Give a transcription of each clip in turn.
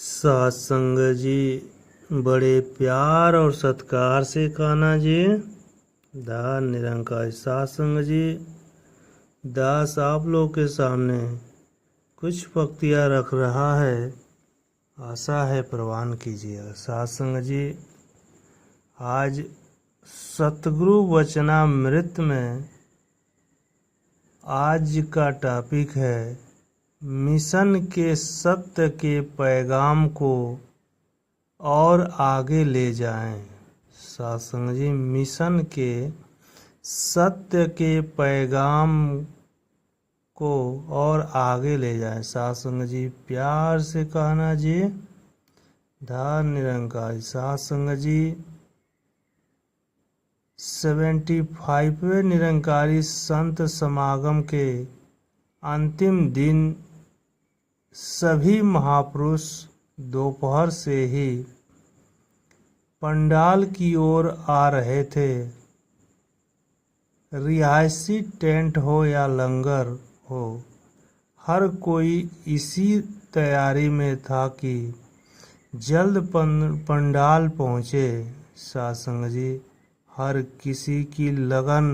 सत्संग जी बड़े प्यार और सत्कार से कान्हा जी। दास निरंकार सत्संग जी, दास आप लोग के सामने कुछ पंक्तियाँ रख रहा है, आशा है प्रवान कीजिएगा। सत्संग जी, आज सतगुरु वचनामृत में आज का टॉपिक है मिशन के सत्य के पैगाम को और आगे ले जाएं। सत्संग जी, मिशन के सत्य के पैगाम को और आगे ले जाएं। सत्संग जी, प्यार से कहना जी। धन निरंकार सत्संग जी, 75वें निरंकारी संत समागम के अंतिम दिन सभी महापुरुष दोपहर से ही पंडाल की ओर आ रहे थे। रिहायशी टेंट हो या लंगर हो, हर कोई इसी तैयारी में था कि जल्द पंडाल पहुँचे। सत्संग जी, हर किसी की लगन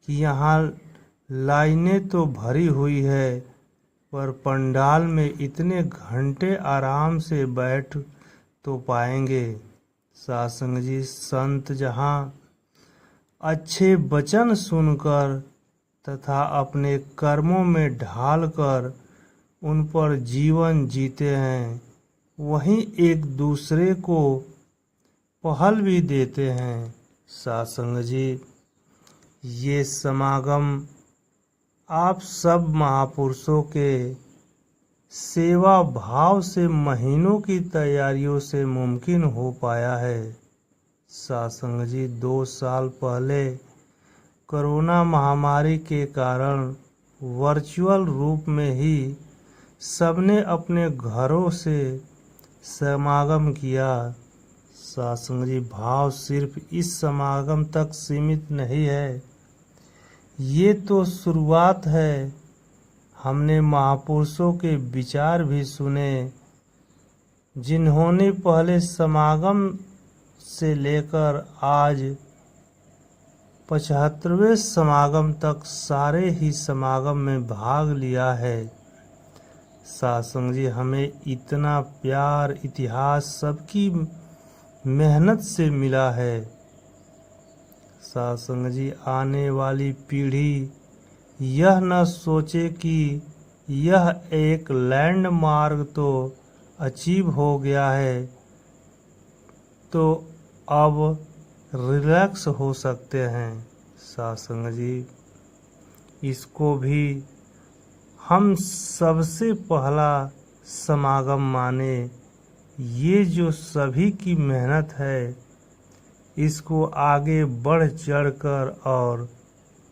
कि यहाँ लाइनें तो भरी हुई है, पर पंडाल में इतने घंटे आराम से बैठ तो पाएंगे। सत्संग जी, संत जहाँ अच्छे वचन सुनकर तथा अपने कर्मों में ढालकर उन पर जीवन जीते हैं, वहीं एक दूसरे को पहल भी देते हैं। सत्संग जी, ये समागम आप सब महापुरुषों के सेवा भाव से महीनों की तैयारियों से मुमकिन हो पाया है। सत्संग जी, 2 साल पहले कोरोना महामारी के कारण वर्चुअल रूप में ही सबने अपने घरों से समागम किया। सत्संग जी, भाव सिर्फ इस समागम तक सीमित नहीं है, ये तो शुरुआत है। हमने महापुरुषों के विचार भी सुने, जिन्होंने पहले समागम से लेकर आज 75वें समागम तक सारे ही समागम में भाग लिया है। सत्संग जी, हमें इतना प्यार इतिहास सबकी मेहनत से मिला है। सत्संग जी, आने वाली पीढ़ी यह न सोचे कि यह एक लैंडमार्क तो अचीव हो गया है, तो अब रिलैक्स हो सकते हैं। सत्संग जी, इसको भी हम सबसे पहला समागम माने। ये जो सभी की मेहनत है, इसको आगे बढ़ चढ़कर और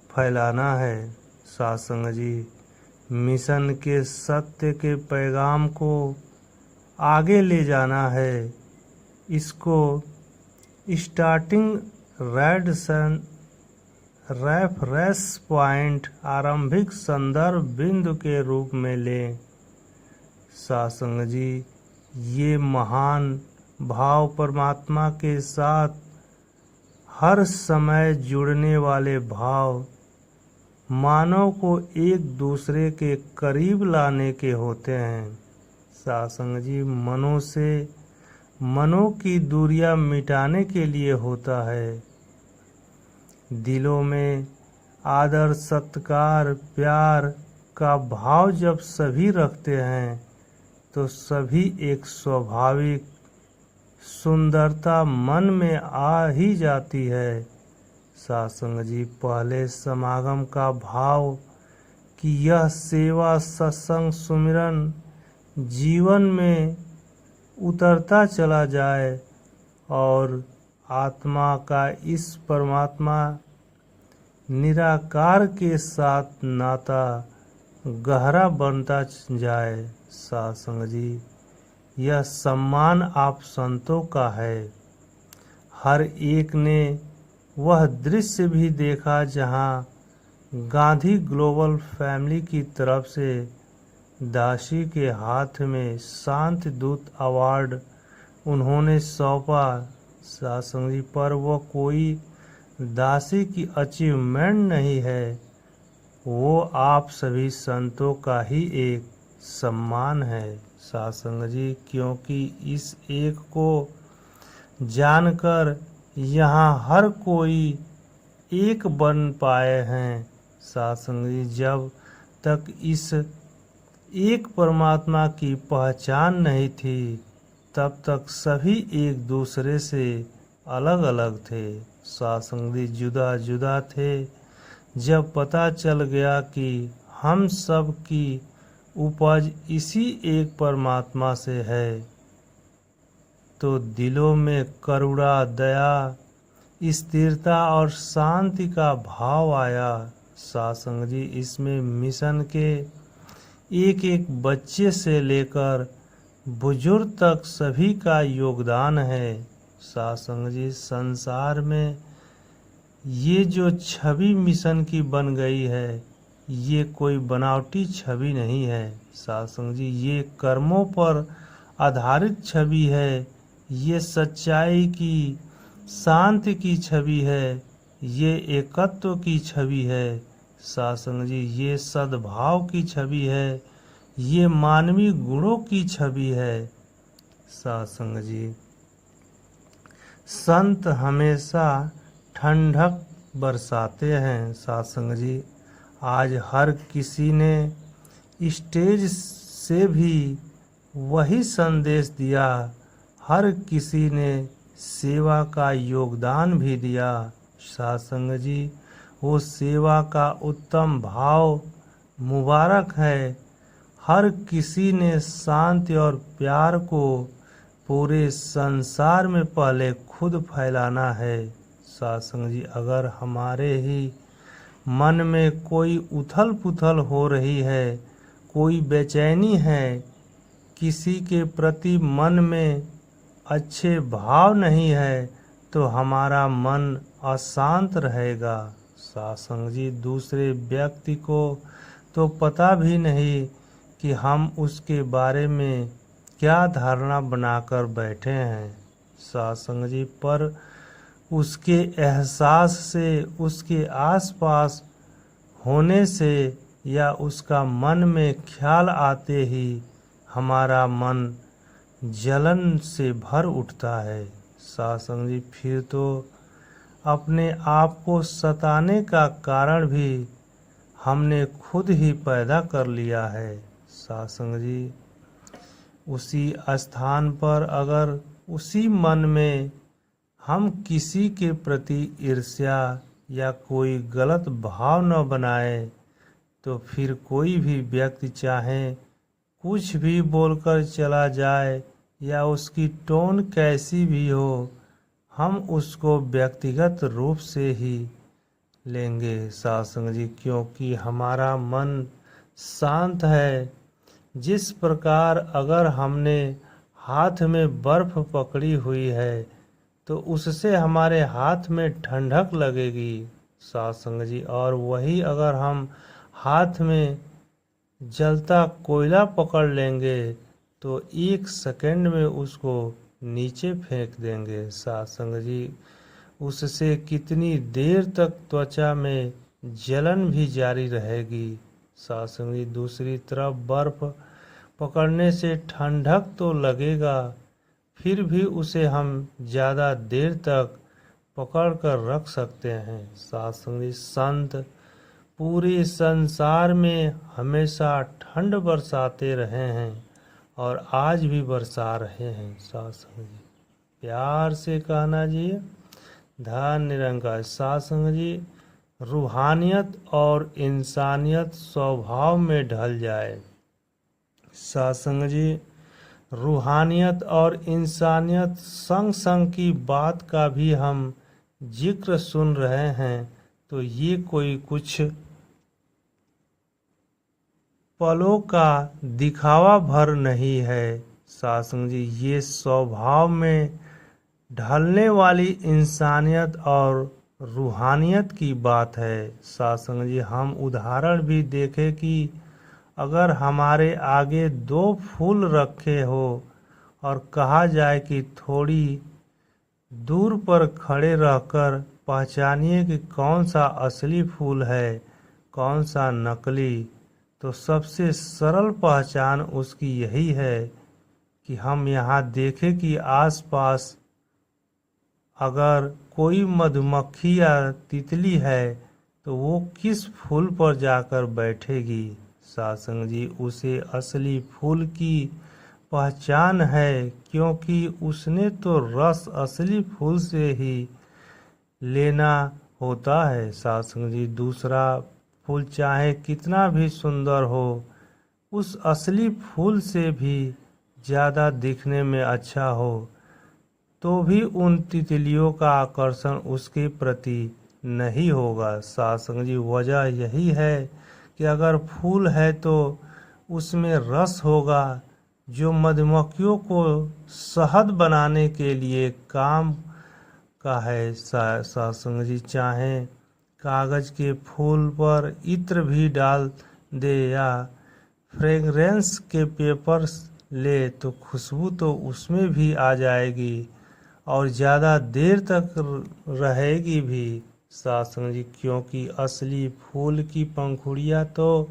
फैलाना है। सत्संग जी, मिशन के सत्य के पैगाम को आगे ले जाना है। इसको स्टार्टिंग रेफरेंस पॉइंट, आरंभिक संदर्भ बिंदु के रूप में लें। सत्संग जी, ये महान भाव परमात्मा के साथ हर समय जुड़ने वाले भाव मानव को एक दूसरे के करीब लाने के होते हैं। सत्संग जी, मनों की दूरियां मिटाने के लिए होता है। दिलों में आदर सत्कार प्यार का भाव जब सभी रखते हैं, तो सभी एक स्वाभाविक सुंदरता मन में आ ही जाती है। सत्संग जी, पहले समागम का भाव कि यह सेवा सत्संग सुमिरन जीवन में उतरता चला जाए और आत्मा का इस परमात्मा निराकार के साथ नाता गहरा बनता जाए। सत्संग जी, यह सम्मान आप संतों का है। हर एक ने वह दृश्य भी देखा जहां गांधी ग्लोबल फैमिली की तरफ से दासी के हाथ में शांति दूत अवार्ड उन्होंने सौंपा। सत्संग जी, पर वह कोई दासी की अचीवमेंट नहीं है, वो आप सभी संतों का ही एक सम्मान है। सत्संग जी, क्योंकि इस एक को जानकर यहाँ हर कोई एक बन पाए हैं। सत्संग जी, जब तक इस एक परमात्मा की पहचान नहीं थी तब तक सभी एक दूसरे से अलग अलग थे। सत्संग जी, जुदा जुदा थे। जब पता चल गया कि हम सब की उपज इसी एक परमात्मा से है तो दिलों में करुणा, दया, स्थिरता और शांति का भाव आया। सत्संग जी, इसमें मिशन के एक एक बच्चे से लेकर बुजुर्ग तक सभी का योगदान है। सत्संग जी, संसार में ये जो छवि मिशन की बन गई है ये कोई बनावटी छवि नहीं है। सत्संग जी, ये कर्मों पर आधारित छवि है, ये सच्चाई की, शांति की छवि है, ये एकत्व की छवि है। सत्संग जी, ये सद्भाव की छवि है, ये मानवीय गुणों की छवि है। सत्संग जी, संत हमेशा ठंडक बरसाते हैं। सत्संग जी, आज हर किसी ने स्टेज से भी वही संदेश दिया, हर किसी ने सेवा का योगदान भी दिया। सत्संग जी, वो सेवा का उत्तम भाव मुबारक है। हर किसी ने शांति और प्यार को पूरे संसार में पहले खुद फैलाना है। सत्संग जी, अगर हमारे ही मन में कोई उथल पुथल हो रही है, कोई बेचैनी है, किसी के प्रति मन में अच्छे भाव नहीं है तो हमारा मन अशांत रहेगा। सत्संग जी, दूसरे व्यक्ति को तो पता भी नहीं कि हम उसके बारे में क्या धारणा बनाकर बैठे हैं। सत्संग जी, पर उसके एहसास से, उसके आसपास होने से या उसका मन में ख्याल आते ही हमारा मन जलन से भर उठता है। सत्संग जी, फिर तो अपने आप को सताने का कारण भी हमने खुद ही पैदा कर लिया है। सत्संग जी, उसी स्थान पर अगर उसी मन में हम किसी के प्रति ईर्ष्या या कोई गलत भाव न बनाए तो फिर कोई भी व्यक्ति चाहे कुछ भी बोलकर चला जाए या उसकी टोन कैसी भी हो, हम उसको व्यक्तिगत रूप से ही लेंगे। सत्संग जी, क्योंकि हमारा मन शांत है। जिस प्रकार अगर हमने हाथ में बर्फ पकड़ी हुई है तो उससे हमारे हाथ में ठंडक लगेगी। सत्संग जी, और वही अगर हम हाथ में जलता कोयला पकड़ लेंगे तो 1 सेकंड में उसको नीचे फेंक देंगे। सत्संग जी, उससे कितनी देर तक त्वचा में जलन भी जारी रहेगी। सत्संग जी, दूसरी तरफ बर्फ पकड़ने से ठंडक तो लगेगा, फिर भी उसे हम ज़्यादा देर तक पकड़ कर रख सकते हैं। सत्संग जी, संत पूरे संसार में हमेशा ठंड बरसाते रहे हैं और आज भी बरसा रहे हैं। सत्संग जी, प्यार से कहना जी, धन निरंकार। सत्संग जी, रूहानियत और इंसानियत स्वभाव में ढल जाए। सत्संग जी, रूहानियत और इंसानियत संग संग की बात का भी हम जिक्र सुन रहे हैं तो ये कोई कुछ पलों का दिखावा भर नहीं है। सत्संग जी, ये स्वभाव में ढलने वाली इंसानियत और रूहानियत की बात है। सत्संग जी, हम उदाहरण भी देखें कि अगर हमारे आगे 2 फूल रखे हो और कहा जाए कि थोड़ी दूर पर खड़े रहकर पहचानिए कि कौन सा असली फूल है कौन सा नकली, तो सबसे सरल पहचान उसकी यही है कि हम यहाँ देखें कि आसपास अगर कोई मधुमक्खी या तितली है तो वो किस फूल पर जाकर बैठेगी। सत्संग जी, उसे असली फूल की पहचान है क्योंकि उसने तो रस असली फूल से ही लेना होता है। सत्संग जी, दूसरा फूल चाहे कितना भी सुंदर हो, उस असली फूल से भी ज़्यादा दिखने में अच्छा हो, तो भी उन तितलियों का आकर्षण उसके प्रति नहीं होगा। सत्संग जी, वजह यही है कि अगर फूल है तो उसमें रस होगा जो मधुमक्खियों को शहद बनाने के लिए काम का है। सत्संग जी, चाहे कागज़ के फूल पर इत्र भी डाल दे या फ्रेगरेंस के पेपर ले तो खुशबू तो उसमें भी आ जाएगी और ज़्यादा देर तक रहेगी भी। सत्संग जी, क्योंकि असली फूल की पंखुड़ियाँ तो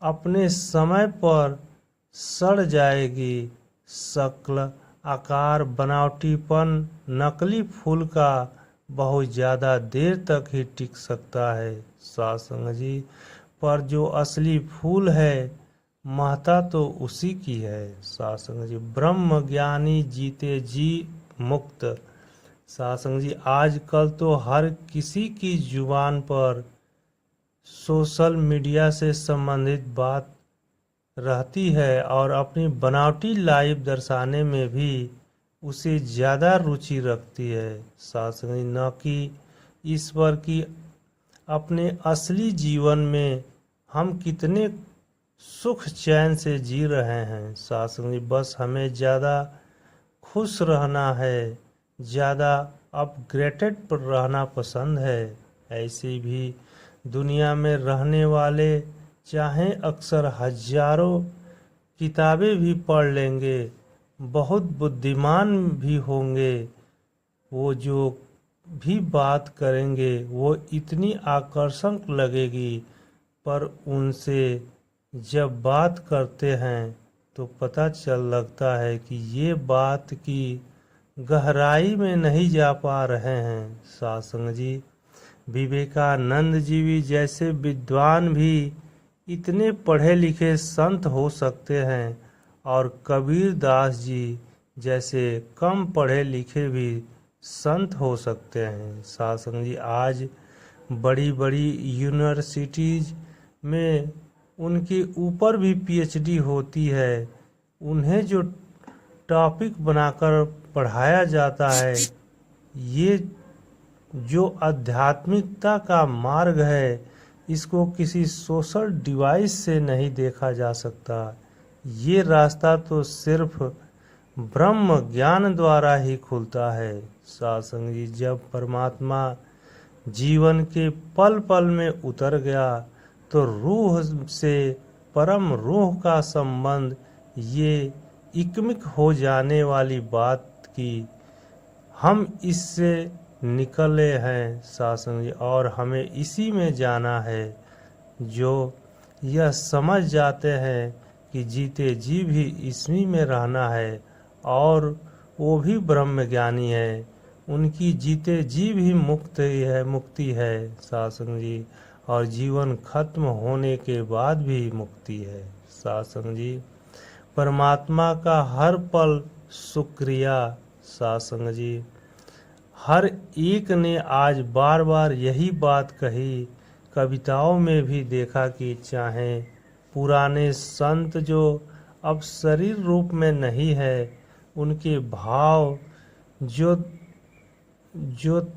अपने समय पर सड़ जाएगी। शक्ल, आकार, बनावटीपन नकली फूल का बहुत ज़्यादा देर तक ही टिक सकता है। सत्संग जी, पर जो असली फूल है महत्ता तो उसी की है। सत्संग जी, ब्रह्म ज्ञानी जीते जी मुक्त। सत्संग जी, आजकल तो हर किसी की जुबान पर सोशल मीडिया से संबंधित बात रहती है और अपनी बनावटी लाइफ दर्शाने में भी उसे ज़्यादा रुचि रखती है। सत्संग जी, न कि ईश्वर की अपने असली जीवन में हम कितने सुख चैन से जी रहे हैं। सत्संग जी, बस हमें ज़्यादा खुश रहना है, ज़्यादा अपग्रेडेड पर रहना पसंद है। ऐसे भी दुनिया में रहने वाले चाहे अक्सर हजारों किताबें भी पढ़ लेंगे, बहुत बुद्धिमान भी होंगे, वो जो भी बात करेंगे वो इतनी आकर्षक लगेगी, पर उनसे जब बात करते हैं तो पता चल लगता है कि ये बात की गहराई में नहीं जा पा रहे हैं। सत्संग जी, विवेकानंद जी भी जैसे विद्वान भी इतने पढ़े लिखे संत हो सकते हैं और कबीर दास जी जैसे कम पढ़े लिखे भी संत हो सकते हैं। सत्संग जी, आज बड़ी बड़ी यूनिवर्सिटीज में उनके ऊपर भी पीएचडी होती है। उन्हें जो टॉपिक बनाकर पढ़ाया जाता है, ये जो आध्यात्मिकता का मार्ग है, इसको किसी सोशल डिवाइस से नहीं देखा जा सकता। ये रास्ता तो सिर्फ ब्रह्म ज्ञान द्वारा ही खुलता है। सत्संग जी, जब परमात्मा जीवन के पल पल में उतर गया तो रूह से परम रूह का संबंध ये इकमिक हो जाने वाली बात की हम इससे निकले हैं। सत्संग जी, और हमें इसी में जाना है। जो यह समझ जाते हैं कि जीते जी भी इसी में रहना है और वो भी ब्रह्म ज्ञानी है, उनकी जीते जी भी मुक्ति है। सत्संग जी, और जीवन खत्म होने के बाद भी मुक्ति है। सत्संग जी, परमात्मा का हर पल शुक्रिया। सत्संग जी, हर एक ने आज बार बार यही बात कही। कविताओं में भी देखा कि चाहे पुराने संत जो अब शरीर रूप में नहीं है, उनके भाव जो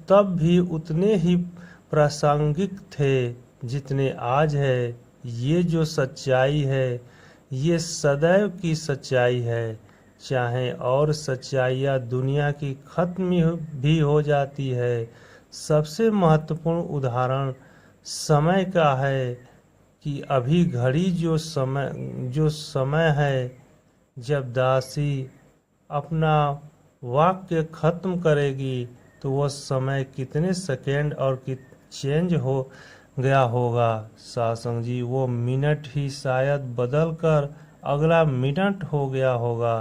तब भी उतने ही प्रासंगिक थे जितने आज है। ये जो सच्चाई है, ये सदैव की सच्चाई है। चाहे और सच्चाइयाँ दुनिया की खत्म भी हो जाती है, सबसे महत्वपूर्ण उदाहरण समय का है। कि अभी घड़ी जो समय है, जब दासी अपना वाक्य खत्म करेगी तो वह समय कितने सेकेंड और चेंज हो गया होगा सत्संग जी। वो मिनट ही शायद बदल कर अगला मिनट हो गया होगा।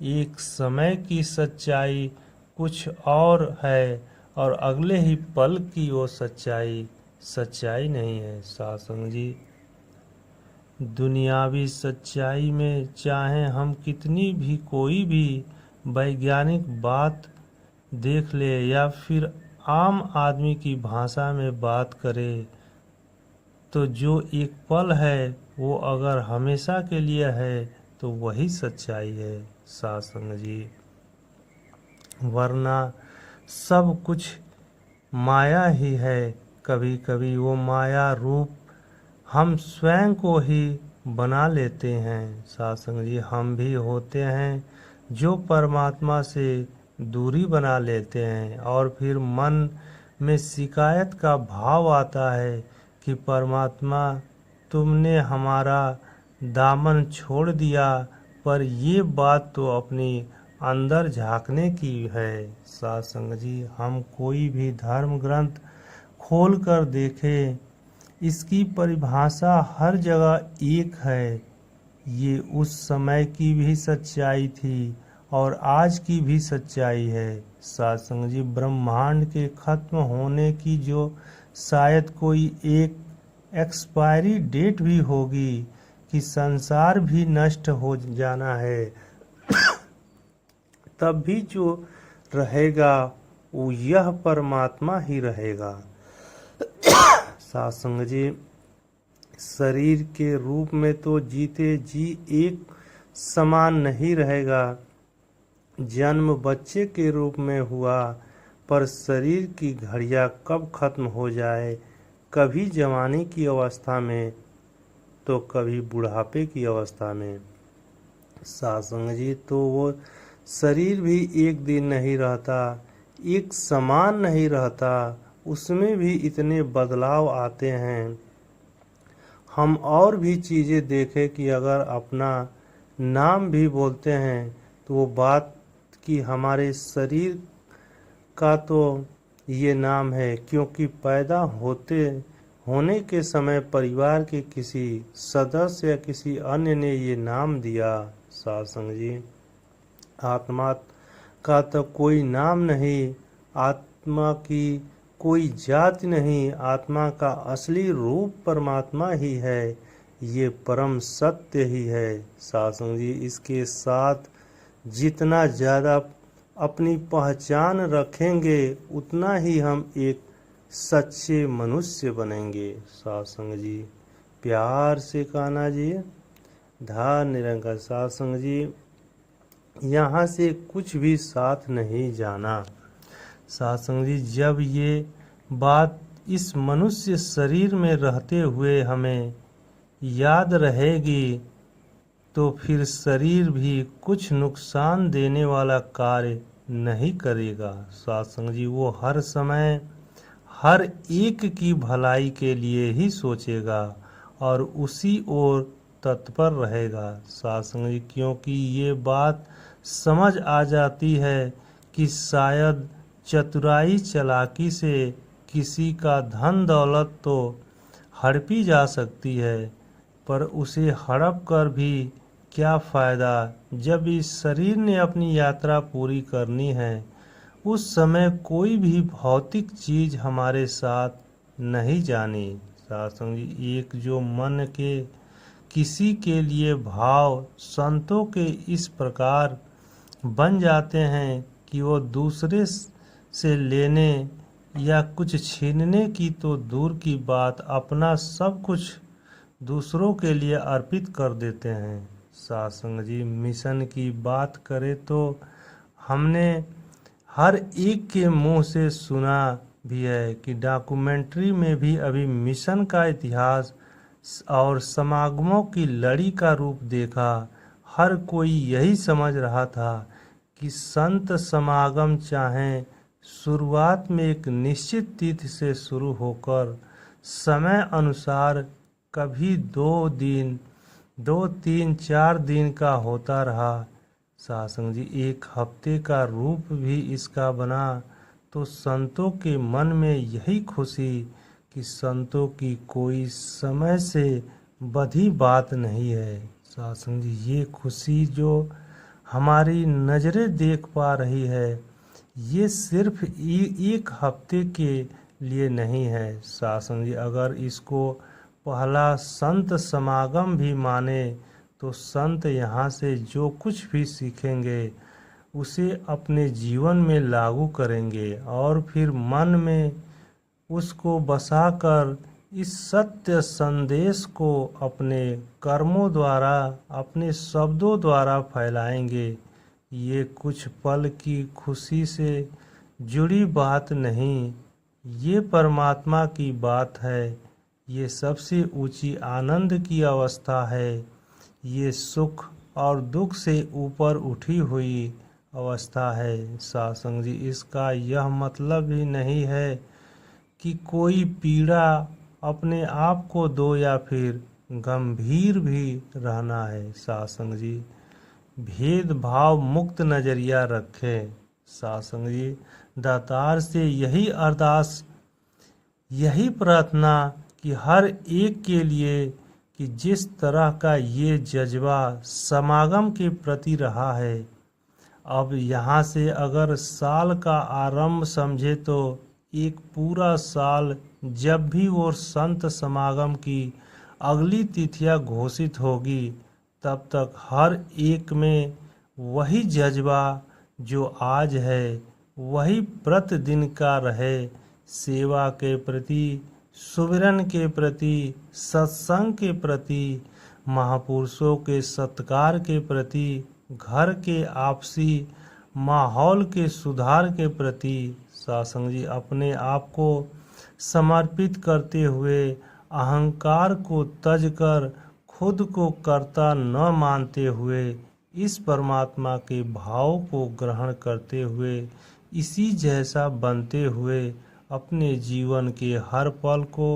एक समय की सच्चाई कुछ और है और अगले ही पल की वो सच्चाई नहीं है सत्संग जी। दुनियावी सच्चाई में चाहे हम कितनी भी कोई भी वैज्ञानिक बात देख ले या फिर आम आदमी की भाषा में बात करे, तो जो एक पल है वो अगर हमेशा के लिए है तो वही सच्चाई है सत्संग जी। वरना सब कुछ माया ही है। कभी कभी वो माया रूप हम स्वयं को ही बना लेते हैं सत्संग जी। हम भी होते हैं जो परमात्मा से दूरी बना लेते हैं और फिर मन में शिकायत का भाव आता है कि परमात्मा तुमने हमारा दामन छोड़ दिया। पर ये बात तो अपनी अंदर झांकने की है सत्संग जी। हम कोई भी धर्म ग्रंथ खोल कर देखें, इसकी परिभाषा हर जगह एक है। ये उस समय की भी सच्चाई थी और आज की भी सच्चाई है सत्संग जी। ब्रह्मांड के खत्म होने की जो शायद कोई एक एक्सपायरी डेट भी होगी कि संसार भी नष्ट हो जाना है, तब भी जो रहेगा वो यह परमात्मा ही रहेगा सत्संग जी। शरीर के रूप में तो जीते जी एक समान नहीं रहेगा। जन्म बच्चे के रूप में हुआ, पर शरीर की घड़ियां कब खत्म हो जाए, कभी जवानी की अवस्था में तो कभी बुढ़ापे की अवस्था में सत्संग जी। तो वो शरीर भी एक दिन नहीं रहता, एक समान नहीं रहता, उसमें भी इतने बदलाव आते हैं। हम और भी चीज़ें देखें कि अगर अपना नाम भी बोलते हैं तो वो बात कि हमारे शरीर का तो ये नाम है, क्योंकि पैदा होने के समय परिवार के किसी सदस्य या किसी अन्य ने ये नाम दिया सत्संग जी। आत्मा का तो कोई नाम नहीं, आत्मा की कोई जाति नहीं, आत्मा का असली रूप परमात्मा ही है। ये परम सत्य ही है सत्संग जी। इसके साथ जितना ज़्यादा अपनी पहचान रखेंगे उतना ही हम एक सच्चे मनुष्य बनेंगे सत्संग जी। प्यार से कहना जी, धार निरंकार सत्संग जी। यहाँ से कुछ भी साथ नहीं जाना सत्संग जी। जब ये बात इस मनुष्य शरीर में रहते हुए हमें याद रहेगी तो फिर शरीर भी कुछ नुकसान देने वाला कार्य नहीं करेगा सत्संग जी। वो हर समय हर एक की भलाई के लिए ही सोचेगा और उसी ओर तत्पर रहेगा सत्संग जी। क्योंकि ये बात समझ आ जाती है कि शायद चतुराई चालाकी से किसी का धन दौलत तो हड़पी जा सकती है, पर उसे हड़प कर भी क्या फ़ायदा जब इस शरीर ने अपनी यात्रा पूरी करनी है। उस समय कोई भी भौतिक चीज़ हमारे साथ नहीं जानी सत्संग जी। एक जो मन के किसी के लिए भाव संतों के इस प्रकार बन जाते हैं कि वो दूसरे से लेने या कुछ छीनने की तो दूर की बात, अपना सब कुछ दूसरों के लिए अर्पित कर देते हैं सत्संग जी। मिशन की बात करें तो हमने हर एक के मुंह से सुना भी है कि डॉक्यूमेंट्री में भी अभी मिशन का इतिहास और समागमों की लड़ी का रूप देखा। हर कोई यही समझ रहा था कि संत समागम चाहे शुरुआत में एक निश्चित तिथि से शुरू होकर समय अनुसार कभी 2 दिन, 2, 3, 4 दिन का होता रहा सत्संग जी, 1 हफ्ते का रूप भी इसका बना, तो संतों के मन में यही खुशी कि संतों की कोई समय से बधी बात नहीं है सत्संग जी। ये खुशी जो हमारी नज़रें देख पा रही है, ये सिर्फ 1 हफ्ते के लिए नहीं है सत्संग जी। अगर इसको पहला संत समागम भी माने तो संत यहाँ से जो कुछ भी सीखेंगे उसे अपने जीवन में लागू करेंगे और फिर मन में उसको बसाकर इस सत्य संदेश को अपने कर्मों द्वारा, अपने शब्दों द्वारा फैलाएंगे। ये कुछ पल की खुशी से जुड़ी बात नहीं, ये परमात्मा की बात है। ये सबसे ऊंची आनंद की अवस्था है। ये सुख और दुख से ऊपर उठी हुई अवस्था है सत्संग जी। इसका यह मतलब ही नहीं है कि कोई पीड़ा अपने आप को दो या फिर गंभीर भी रहना है सत्संग जी। भेदभाव मुक्त नज़रिया रखें सत्संग जी। दातार से यही अरदास, यही प्रार्थना कि हर एक के लिए कि जिस तरह का ये जज्बा समागम के प्रति रहा है, अब यहाँ से अगर साल का आरंभ समझे तो एक पूरा साल जब भी वो संत समागम की अगली तिथियां घोषित होगी, तब तक हर एक में वही जज्बा जो आज है वही प्रतिदिन का रहे। सेवा के प्रति, सुमिरन के प्रति, सत्संग के प्रति, महापुरुषों के सत्कार के प्रति, घर के आपसी माहौल के सुधार के प्रति सत्संग जी अपने आप को समर्पित करते हुए, अहंकार को तज कर खुद को कर्ता न मानते हुए, इस परमात्मा के भाव को ग्रहण करते हुए, इसी जैसा बनते हुए अपने जीवन के हर पल को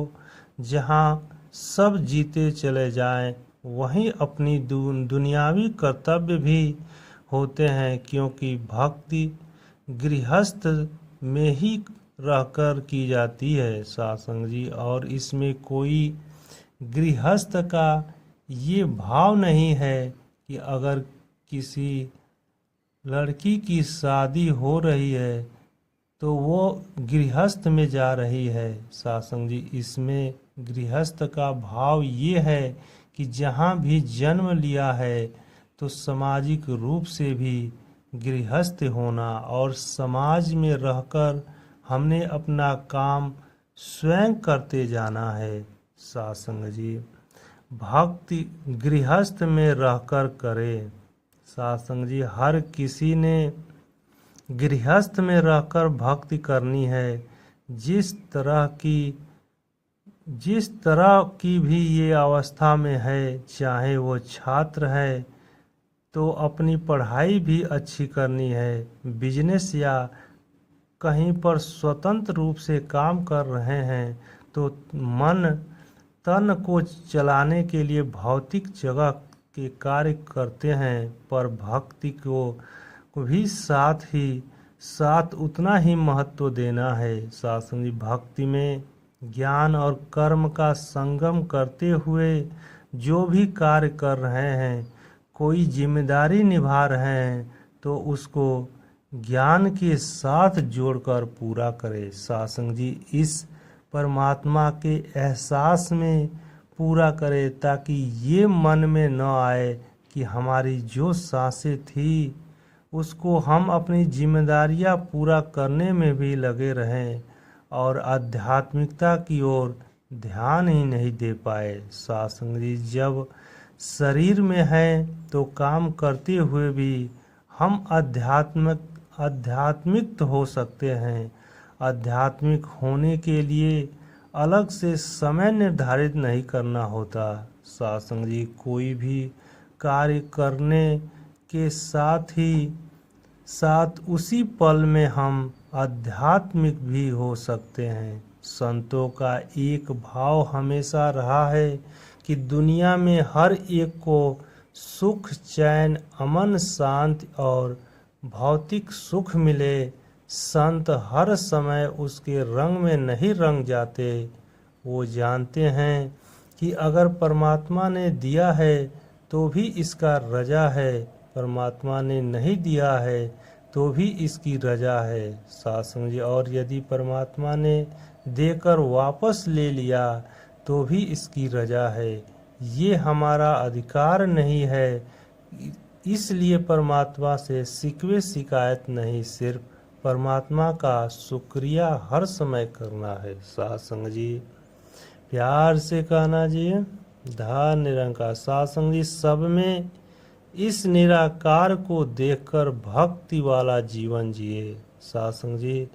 जहाँ सब जीते चले जाएं, वहीं अपनी दुनियावी कर्तव्य भी होते हैं, क्योंकि भक्ति गृहस्थ में ही रहकर की जाती है सत्संग जी। और इसमें कोई गृहस्थ का ये भाव नहीं है कि अगर किसी लड़की की शादी हो रही है तो वो गृहस्थ में जा रही है सत्संग जी। इसमें गृहस्थ का भाव ये है कि जहाँ भी जन्म लिया है तो सामाजिक रूप से भी गृहस्थ होना, और समाज में रहकर हमने अपना काम स्वयं करते जाना है सत्संग जी। भक्ति गृहस्थ में रहकर करे सत्संग जी। हर किसी ने गृहस्थ में रहकर भक्ति करनी है। जिस तरह की भी ये अवस्था में है, चाहे वो छात्र है तो अपनी पढ़ाई भी अच्छी करनी है, बिजनेस या कहीं पर स्वतंत्र रूप से काम कर रहे हैं तो मन तन को चलाने के लिए भौतिक जगह के कार्य करते हैं, पर भक्ति को भी साथ उतना ही महत्व देना है सत्संग जी। भक्ति में ज्ञान और कर्म का संगम करते हुए जो भी कार्य कर रहे हैं, कोई जिम्मेदारी निभा रहे हैं तो उसको ज्ञान के साथ जोड़कर पूरा करे सत्संग जी। इस परमात्मा के एहसास में पूरा करे, ताकि ये मन में न आए कि हमारी जो सांसें थी उसको हम अपनी जिम्मेदारियां पूरा करने में भी लगे रहें और आध्यात्मिकता की ओर ध्यान ही नहीं दे पाए सत्संग जी। जब शरीर में है तो काम करते हुए भी हम आध्यात्मिक हो सकते हैं। आध्यात्मिक होने के लिए अलग से समय निर्धारित नहीं करना होता सत्संग जी। कोई भी कार्य करने के साथ ही साथ उसी पल में हम आध्यात्मिक भी हो सकते हैं। संतों का एक भाव हमेशा रहा है कि दुनिया में हर एक को सुख, चैन, अमन, शांति और भौतिक सुख मिले। संत हर समय उसके रंग में नहीं रंग जाते। वो जानते हैं कि अगर परमात्मा ने दिया है तो भी इसका रजा है, परमात्मा ने नहीं दिया है तो भी इसकी रजा है। सासंग जी, और यदि परमात्मा ने देकर वापस ले लिया तो भी इसकी रजा है। ये हमारा अधिकार नहीं है, इसलिए परमात्मा से शिकवे शिकायत नहीं, सिर्फ परमात्मा का शुक्रिया हर समय करना है। सासंग जी, प्यार से कहना जी, धन निरंकार। सासंग जी, सब में इस निराकार को देखकर भक्ति वाला जीवन जिए। सासंग जी,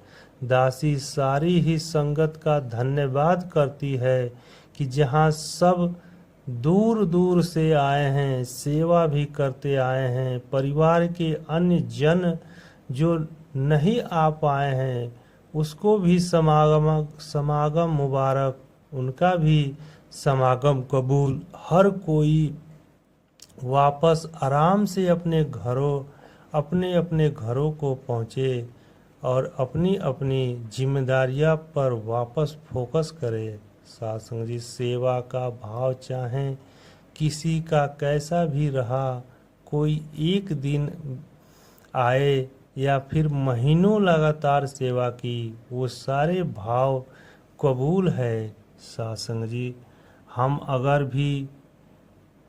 दासी सारी ही संगत का धन्यवाद करती है कि जहाँ सब दूर दूर से आए हैं, सेवा भी करते आए हैं, परिवार के अन्य जन जो नहीं आ पाए हैं उसको भी समागम मुबारक, उनका भी समागम कबूल। हर कोई वापस आराम से अपने अपने घरों को पहुँचे और अपनी अपनी जिम्मेदारियां पर वापस फोकस करे। सासंग जी, सेवा का भाव चाहे किसी का कैसा भी रहा, कोई एक दिन आए या फिर महीनों लगातार सेवा की, वो सारे भाव कबूल है। सासंग जी, हम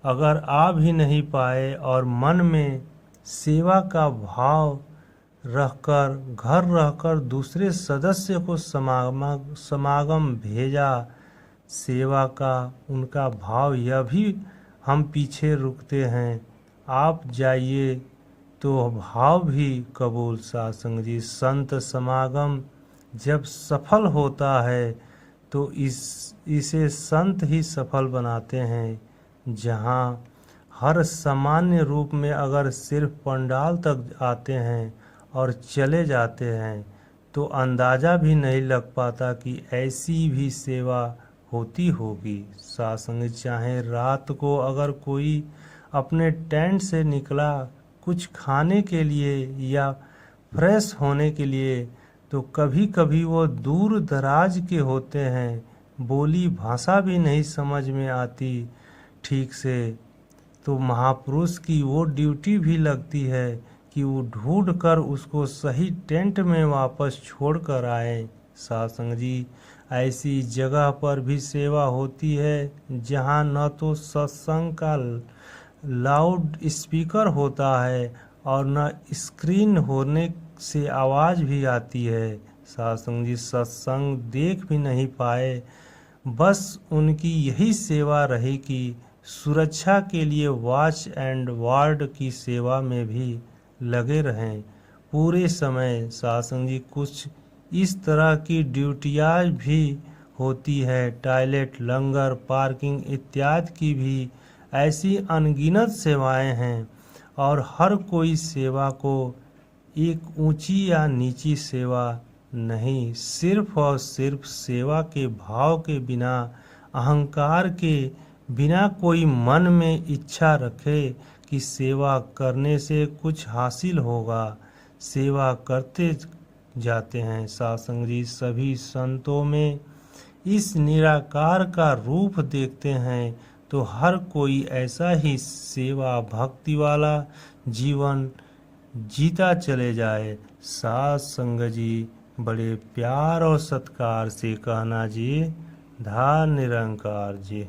अगर आ भी नहीं पाए और मन में सेवा का भाव रहकर, घर रहकर दूसरे सदस्य को समागम भेजा, सेवा का उनका भाव, यह भी हम पीछे रुकते हैं, आप जाइए तो भाव भी कबूल। सासंग जी, संत समागम जब सफल होता है तो इसे संत ही सफल बनाते हैं। जहाँ हर सामान्य रूप में अगर सिर्फ पंडाल तक आते हैं और चले जाते हैं तो अंदाज़ा भी नहीं लग पाता कि ऐसी भी सेवा होती होगी। सासंग, चाहे रात को अगर कोई अपने टेंट से निकला कुछ खाने के लिए या फ्रेश होने के लिए, तो कभी कभी वो दूर दराज के होते हैं, बोली भाषा भी नहीं समझ में आती ठीक से, तो महापुरुष की वो ड्यूटी भी लगती है कि वो ढूंढ कर उसको सही टेंट में वापस छोड़ कर आए। सासंग जी, ऐसी जगह पर भी सेवा होती है जहाँ न तो सत्संग का लाउड स्पीकर होता है और न स्क्रीन होने से आवाज़ भी आती है। सासंग जी, सत्संग देख भी नहीं पाए, बस उनकी यही सेवा रही कि सुरक्षा के लिए वॉच एंड वार्ड की सेवा में भी लगे रहें पूरे समय। सासंग जी, कुछ इस तरह की ड्यूटियाँ भी होती है, टॉयलेट, लंगर, पार्किंग इत्यादि की भी ऐसी अनगिनत सेवाएं हैं, और हर कोई सेवा को एक ऊंची या नीची सेवा नहीं, सिर्फ और सिर्फ सेवा के भाव के बिना, अहंकार के बिना कोई मन में इच्छा रखे कि सेवा करने से कुछ हासिल होगा, सेवा करते जाते हैं। सासंग जी, सभी संतों में इस निराकार का रूप देखते हैं तो हर कोई ऐसा ही सेवा भक्ति वाला जीवन जीता चले जाए। सासंग जी, बड़े प्यार और सत्कार से कहना जी, धन निरंकार जी।